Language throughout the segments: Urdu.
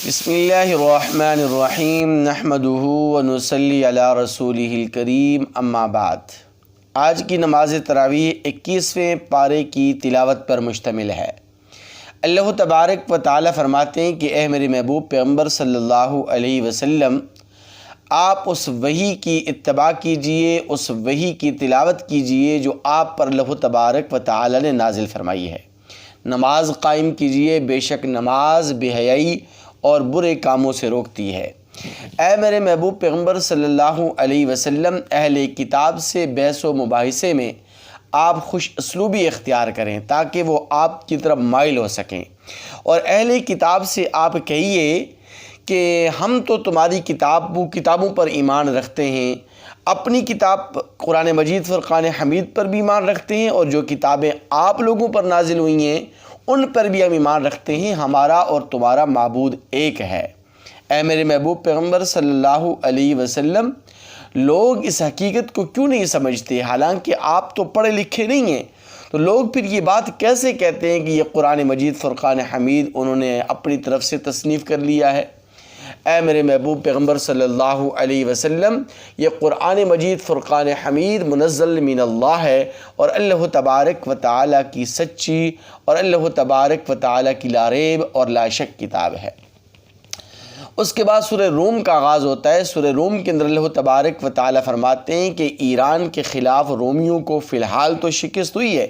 بسم اللہ الرحمن الرحیم نحمدہ ونصلی علی رسولہ الکریم اما بعد۔ آج کی نماز تراویح 21ویں پارے کی تلاوت پر مشتمل ہے۔ اللہ تبارک و تعالی فرماتے ہیں کہ اے میرے محبوب پیغمبر صلی اللہ علیہ وسلم، آپ اس وحی کی اتباع کیجئے، اس وحی کی تلاوت کیجئے جو آپ پر اللہ تبارک و تعالی نے نازل فرمائی ہے۔ نماز قائم کیجئے، بے شک نماز بے حیائی اور برے کاموں سے روکتی ہے۔ اے میرے محبوب پیغمبر صلی اللہ علیہ وسلم، اہل کتاب سے بحث و مباحثے میں آپ خوش اسلوبی اختیار کریں تاکہ وہ آپ کی طرف مائل ہو سکیں، اور اہل کتاب سے آپ کہیے کہ ہم تو تمہاری کتابوں پر ایمان رکھتے ہیں، اپنی کتاب قرآن مجید فرقان حمید پر بھی ایمان رکھتے ہیں، اور جو کتابیں آپ لوگوں پر نازل ہوئی ہیں ان پر بھی ہم ایمان رکھتے ہیں، ہمارا اور تمہارا معبود ایک ہے۔ اے میرے محبوب پیغمبر صلی اللہ علیہ وسلم، لوگ اس حقیقت کو کیوں نہیں سمجھتے؟ حالانکہ آپ تو پڑھے لکھے نہیں ہیں، تو لوگ پھر یہ بات کیسے کہتے ہیں کہ یہ قرآن مجید فرقان حمید انہوں نے اپنی طرف سے تصنیف کر لیا ہے؟ اے میرے محبوب پیغمبر صلی اللہ علیہ وسلم، یہ قرآن مجید فرقان حمید منزل من اللہ ہے، اور اللہ تبارک و تعالی کی سچی اور اللہ تبارک و تعالی کی لا ریب اور لا شک کتاب ہے۔ اس کے بعد سورہ روم کا آغاز ہوتا ہے۔ سورہ روم کے اندر اللہ تبارک و تعالی فرماتے ہیں کہ ایران کے خلاف رومیوں کو فی الحال تو شکست ہوئی ہے،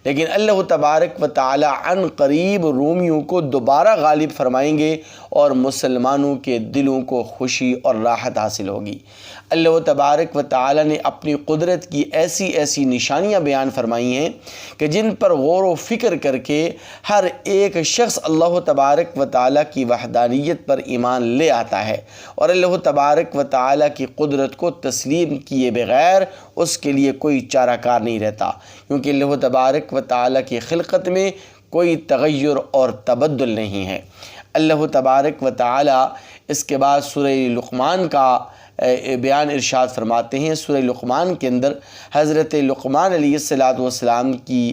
لیکن اللہ تبارک و تعالی عن قریب رومیوں کو دوبارہ غالب فرمائیں گے اور مسلمانوں کے دلوں کو خوشی اور راحت حاصل ہوگی۔ اللہ تبارک و تعالی نے اپنی قدرت کی ایسی ایسی نشانیاں بیان فرمائی ہیں کہ جن پر غور و فکر کر کے ہر ایک شخص اللہ تبارک و تعالی کی وحدانیت پر ایمان لے آتا ہے، اور اللہ تبارک و تعالی کی قدرت کو تسلیم کیے بغیر اس کے لیے کوئی چارہ کار نہیں رہتا، کیونکہ اللہ تبارک و تعالی کی خلقت میں کوئی تغیر اور تبدل نہیں ہے۔ اللہ تبارک و تعالی اس کے بعد سورہ لقمان کا بیان ارشاد فرماتے ہیں۔ سورہ لقمان کے اندر حضرت لقمان علیہ السلام کی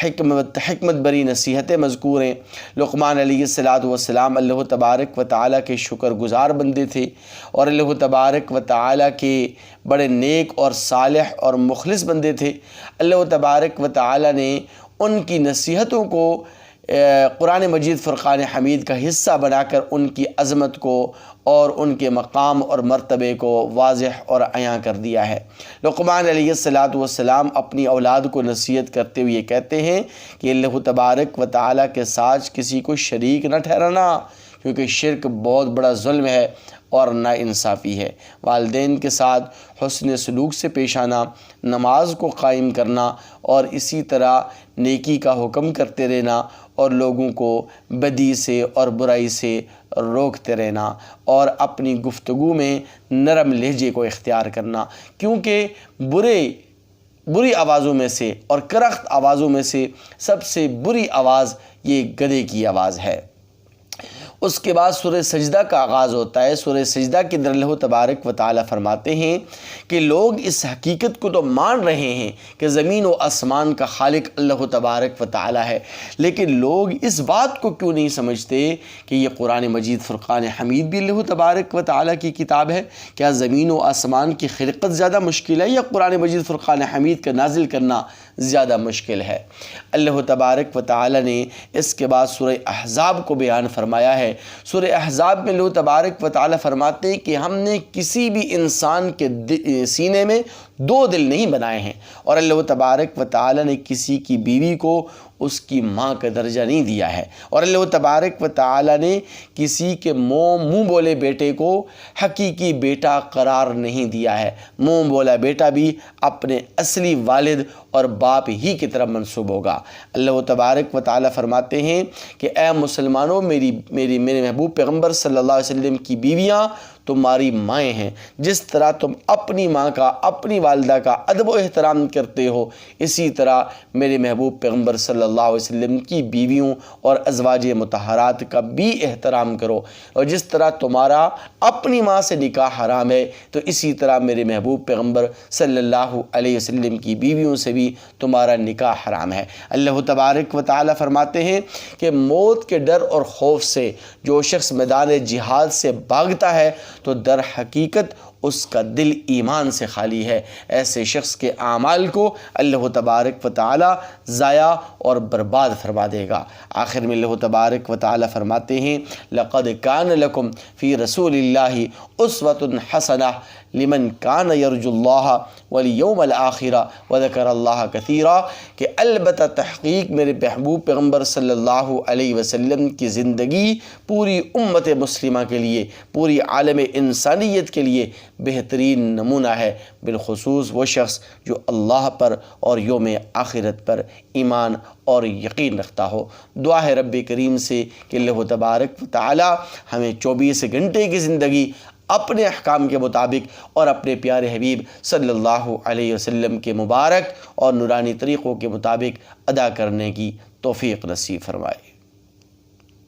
حکمت بری نصیحتیں مذکور ہیں۔ لقمان علیہ السلام اللہ تبارک و تعالی کے شکر گزار بندے تھے، اور اللہ تبارک و تعالی کے بڑے نیک اور صالح اور مخلص بندے تھے۔ اللہ تبارک و تعالی نے ان کی نصیحتوں کو قرآن مجید فرقان حمید کا حصہ بنا کر ان کی عظمت کو اور ان کے مقام اور مرتبے کو واضح اور عیاں کر دیا ہے۔ لقمان علیہ السلام اپنی اولاد کو نصیحت کرتے ہوئے کہتے ہیں کہ اللہ تبارک و تعالی کے ساتھ کسی کو شریک نہ ٹھہرانا، کیونکہ شرک بہت بڑا ظلم ہے اور ناانصافی ہے۔ والدین کے ساتھ حسن سلوک سے پیش آنا، نماز کو قائم کرنا، اور اسی طرح نیکی کا حکم کرتے رہنا، اور لوگوں کو بدی سے اور برائی سے روکتے رہنا، اور اپنی گفتگو میں نرم لہجے کو اختیار کرنا، کیونکہ بری آوازوں میں سے اور کرخت آوازوں میں سے سب سے بری آواز یہ گدھے کی آواز ہے۔ اس کے بعد سورہ سجدہ کا آغاز ہوتا ہے۔ سورہ سجدہ کے اندر اللہ تبارک و تعالی فرماتے ہیں کہ لوگ اس حقیقت کو تو مان رہے ہیں کہ زمین و آسمان کا خالق اللہ تبارک و تعالی ہے، لیکن لوگ اس بات کو کیوں نہیں سمجھتے کہ یہ قرآن مجید فرقان حمید بھی اللہ تبارک و تعالی کی کتاب ہے؟ کیا زمین و آسمان کی خلقت زیادہ مشکل ہے یا قرآن مجید فرقان حمید کا نازل کرنا زیادہ مشکل ہے؟ اللہ تبارک و تعالی نے اس کے بعد سورہ احزاب کو بیان فرمایا ہے۔ سورہ احزاب میں اللہ تبارک و تعالی فرماتے ہیں کہ ہم نے کسی بھی انسان کے سینے میں دو دل نہیں بنائے ہیں، اور اللہ تبارک و تعالی نے کسی کی بیوی کو اس کی ماں کا درجہ نہیں دیا ہے، اور اللہ تبارک و تعالی نے کسی کے منہ بولے بیٹے کو حقیقی بیٹا قرار نہیں دیا ہے۔ منہ بولا بیٹا بھی اپنے اصلی والد اور باپ ہی کی طرف منسوب ہوگا۔ اللہ تبارک و تعالی فرماتے ہیں کہ اے مسلمانوں، میرے محبوب پیغمبر صلی اللہ علیہ وسلم کی بیویاں تمہاری مائیں ہیں، جس طرح تم اپنی ماں کا، اپنی والدہ کا ادب و احترام کرتے ہو، اسی طرح میرے محبوب پیغمبر صلی اللہ علیہ وسلم کی بیویوں اور ازواج مطہرات کا بھی احترام کرو، اور جس طرح تمہارا اپنی ماں سے نکاح حرام ہے تو اسی طرح میرے محبوب پیغمبر صلی اللہ علیہ وسلم کی بیویوں سے بھی تمہارا نکاح حرام ہے۔ اللہ تبارک و تعالی فرماتے ہیں کہ موت کے ڈر اور خوف سے جو شخص میدان جہاد سے بھاگتا ہے تو در حقیقت اس کا دل ایمان سے خالی ہے، ایسے شخص کے اعمال کو اللہ تبارک و تعالی ضائع اور برباد فرما دے گا۔ آخر میں اللہ تبارک و تعالی فرماتے ہیں لَقَدْ كَانَ لَكُمْ فِي رَسُولِ اللَّهِ أُسْوَةٌ حَسَنَةٌ لمن کان یرجو اللہ والیوم الآخر وذکر اللہ کثیرا، کہ البتہ تحقیق میرے محبوب پیغمبر صلی اللہ علیہ وسلم کی زندگی پوری امت مسلمہ کے لیے، پوری عالم انسانیت کے لیے بہترین نمونہ ہے، بالخصوص وہ شخص جو اللہ پر اور یوم آخرت پر ایمان اور یقین رکھتا ہو۔ دعا ہے رب کریم سے کہ اللہ تبارک و تعالی ہمیں 24 گھنٹے کی زندگی اپنے احکام کے مطابق اور اپنے پیارے حبیب صلی اللہ علیہ وسلم کے مبارک اور نورانی طریقوں کے مطابق ادا کرنے کی توفیق نصیب فرمائے۔